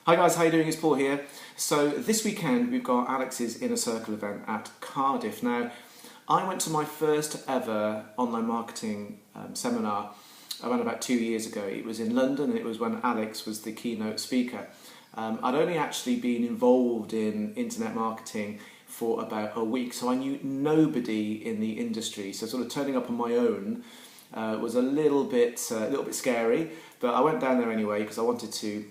Hi guys, how you doing? It's Paul here. So this weekend we've got Alex's Inner Circle event at Cardiff. Now, I went to my first ever online marketing seminar around about 2 years ago. It was in London and it was when Alex was the keynote speaker. I'd only actually been involved in internet marketing for about a week, so I knew nobody in the industry. So sort of turning up on my own was a little bit scary, but I went down there anyway because I wanted to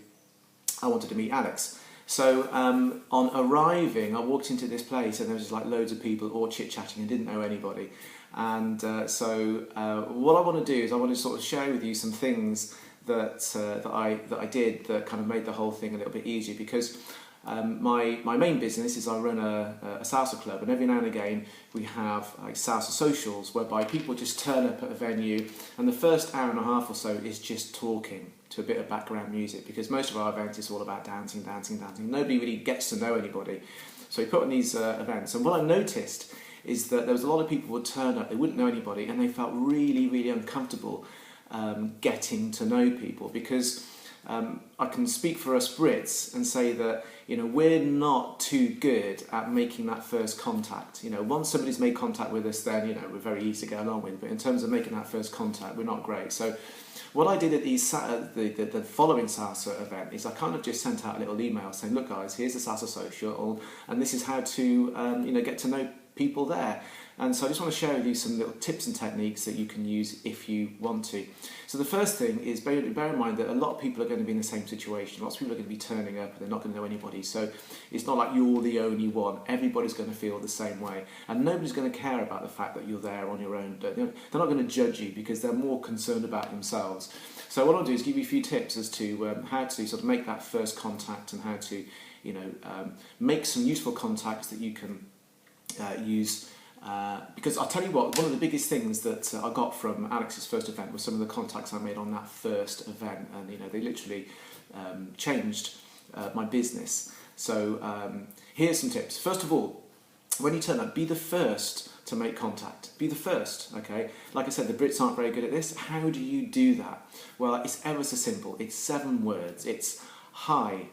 meet Alex. So on arriving, I walked into this place and there was just like loads of people all chit-chatting and didn't know anybody. And so what I want to do is I want to sort of share with you some things that I did that kind of made the whole thing a little bit easier, because my main business is I run a salsa club, and every now and again we have like salsa socials whereby people just turn up at a venue and the first hour and a half or so is just talking to a bit of background music, because most of our events is all about dancing. Nobody really gets to know anybody. So we put on these events, and what I noticed is that there was a lot of people who would turn up, they wouldn't know anybody, and they felt really uncomfortable getting to know people, because I can speak for us Brits and say that we're not too good at making that first contact. Once somebody's made contact with us, then we're very easy to get along with. But in terms of making that first contact, we're not great. So what I did at the following salsa event is I kind of just sent out a little email saying, look guys, here's the salsa social, and this is how to get to know people there. And so I just want to share with you some little tips and techniques that you can use if you want to. So the first thing is bear in mind that a lot of people are going to be in the same situation. Lots of people are going to be turning up and they're not going to know anybody. So it's not like you're the only one. Everybody's going to feel the same way. And nobody's going to care about the fact that you're there on your own. They're not going to judge you because they're more concerned about themselves. So what I'll do is give you a few tips as to how to sort of make that first contact and how to make some useful contacts that you can use. Because I'll tell you what, one of the biggest things that I got from Alex's first event was some of the contacts I made on that first event, and they literally changed my business. So here's some tips. First of all, when you turn up, be the first to make contact. Be the first, okay? Like I said, the Brits aren't very good at this. How do you do that? Well, it's ever so simple. It's 7 words. It's, hi,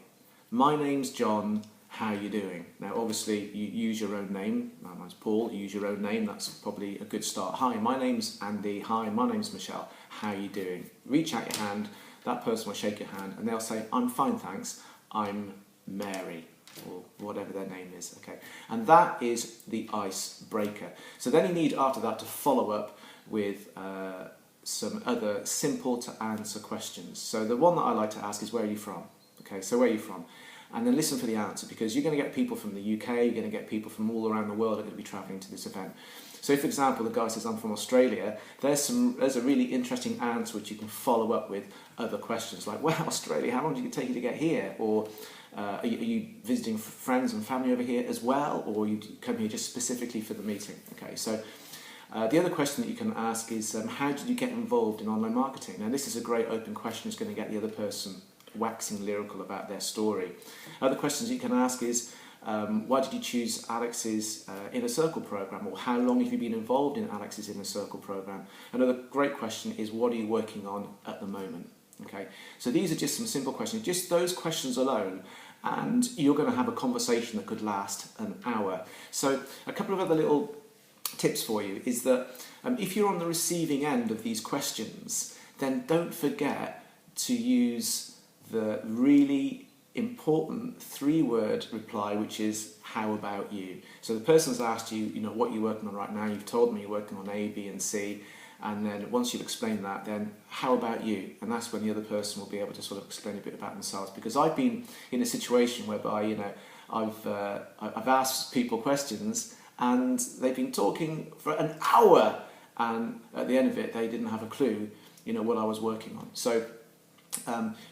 my name's John, how you doing? Now obviously you use your own name. My name's Paul, you use your own name, that's probably a good start. Hi, my name's Andy. Hi, my name's Michelle. How you doing? Reach out your hand, that person will shake your hand and they'll say, I'm fine thanks, I'm Mary, or whatever their name is, okay? And that is the icebreaker. So then you need after that to follow up with some other simple to answer questions. So the one that I like to ask is, where are you from? Okay, so where are you from? And then listen for the answer, because you're going to get people from the UK, you're going to get people from all around the world who are going to be travelling to this event. So if, for example, the guy says, I'm from Australia, there's a really interesting answer which you can follow up with other questions like, well, Australia, how long did it take you to get here? Or are you visiting friends and family over here as well? Or you come here just specifically for the meeting? Okay, so the other question that you can ask is, how did you get involved in online marketing? Now this is a great open question. It's going to get the other person waxing lyrical about their story. Other questions you can ask is, why did you choose Alex's Inner Circle program, or how long have you been involved in Alex's Inner Circle program? Another great question is, what are you working on at the moment? Okay, so these are just some simple questions, just those questions alone, and you're going to have a conversation that could last an hour. So a couple of other little tips for you is that if you're on the receiving end of these questions, then don't forget to use the really important 3-word reply, which is, how about you? So the person's asked you, what you're working on right now. You've told them you're working on A, B and C, and then once you've explained that, then how about you? And that's when the other person will be able to sort of explain a bit about themselves. Because I've been in a situation whereby I've asked people questions and they've been talking for an hour, and at the end of it they didn't have a clue what I was working on. So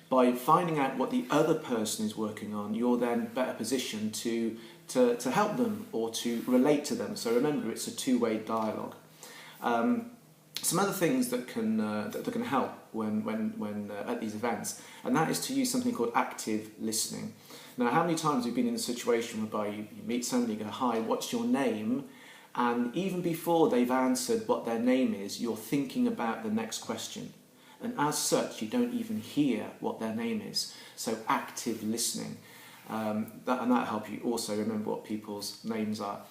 by finding out what the other person is working on, you're then better positioned to help them or to relate to them. So remember, it's a 2-way dialogue. Some other things that can help when at these events, and that is to use something called active listening. Now, how many times have you been in a situation whereby you meet somebody, you go, hi, what's your name? And even before they've answered what their name is, you're thinking about the next question. and as such you don't even hear what their name is. So active listening, that'll help you also remember what people's names are.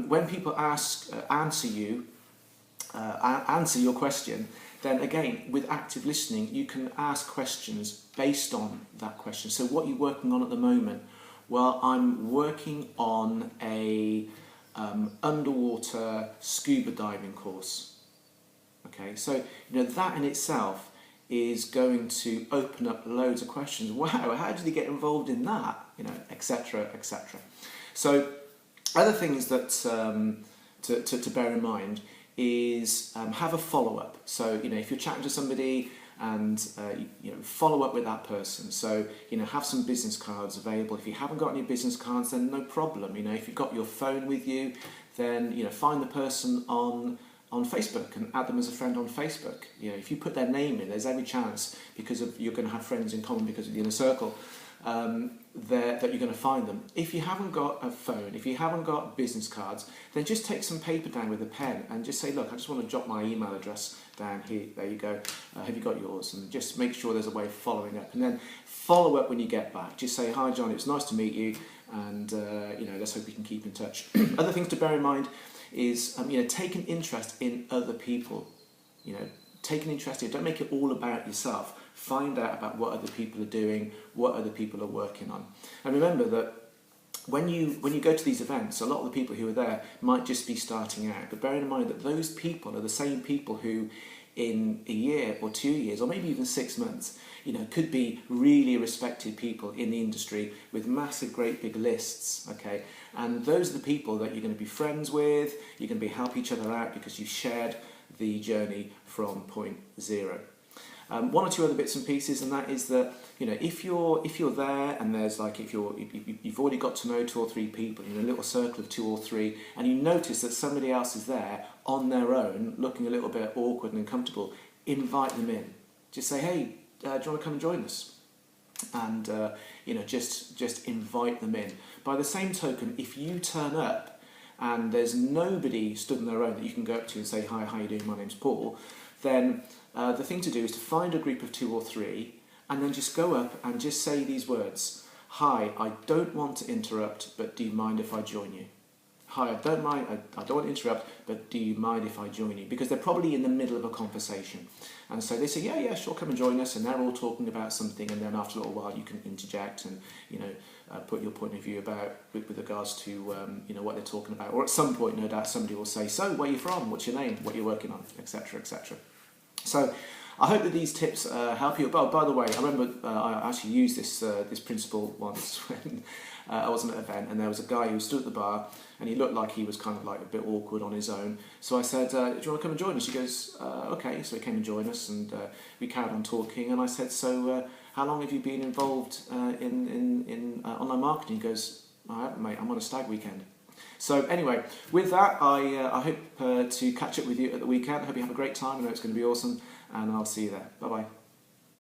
When people answer your question, then again, with active listening, you can ask questions based on that question. So what are you working on at the moment? Well, I'm working on a underwater scuba diving course. Okay, so that in itself is going to open up loads of questions. Wow, how did you get involved in that? Etc., etc. So other things that to bear in mind is have a follow-up. So if you're chatting to somebody and follow up with that person. So have some business cards available. If you haven't got any business cards, then no problem. If you've got your phone with you, then find the person on Facebook and add them as a friend on Facebook. If you put their name in, there's every chance, because you're going to have friends in common because of the inner circle, that you're going to find them. If you haven't got a phone, if you haven't got business cards, then just take some paper down with a pen and just say, look, I just want to jot my email address down here. There you go. Have you got yours? And just make sure there's a way of following up. And then follow up when you get back. Just say, hi John, it's nice to meet you, and let's hope we can keep in touch. Other things to bear in mind is take an interest in other people. Take an interest in, don't make it all about yourself. Find out about what other people are doing, what other people are working on. And remember that when you go to these events, a lot of the people who are there might just be starting out. But bearing in mind that those people are the same people who in a year or 2 years or maybe even 6 months, could be really respected people in the industry with massive, great big lists, okay? And those are the people that you're going to be friends with, you're going to help each other out because you've shared the journey from point zero. One or two other bits and pieces, and that is that if you're there and there's if you've already got to know 2 or 3 people in a little circle of 2 or 3, and you notice that somebody else is there on their own, looking a little bit awkward and uncomfortable, invite them in. Just say, hey, do you want to come and join us? And just invite them in. By the same token, if you turn up and there's nobody stood on their own that you can go up to and say, hi, how you doing? My name's Paul. Then the thing to do is to find a group of 2 or 3 and then just go up and just say these words. Hi, I don't want to interrupt, but do you mind if I join you? Hi, I don't want to interrupt, but do you mind if I join you? Because they're probably in the middle of a conversation. And so they say, yeah, sure, come and join us. And they're all talking about something. And then after a little while, you can interject and, put your point of view about with regards to, what they're talking about. Or at some point, no doubt, somebody will say, so where are you from? What's your name? What you're working on? Etc., etc. So I hope that these tips help you. But by the way, I remember I actually used this principle once when I was at an event, and there was a guy who stood at the bar, and he looked like he was kind of a bit awkward on his own. So I said, do you want to come and join us? He goes, okay. So he came and joined us, and we carried on talking. And I said, so how long have you been involved in online marketing? He goes, I haven't, mate. I'm on a stag weekend. So anyway, with that, I hope to catch up with you at the weekend. I hope you have a great time. I know it's going to be awesome, and I'll see you there. Bye-bye.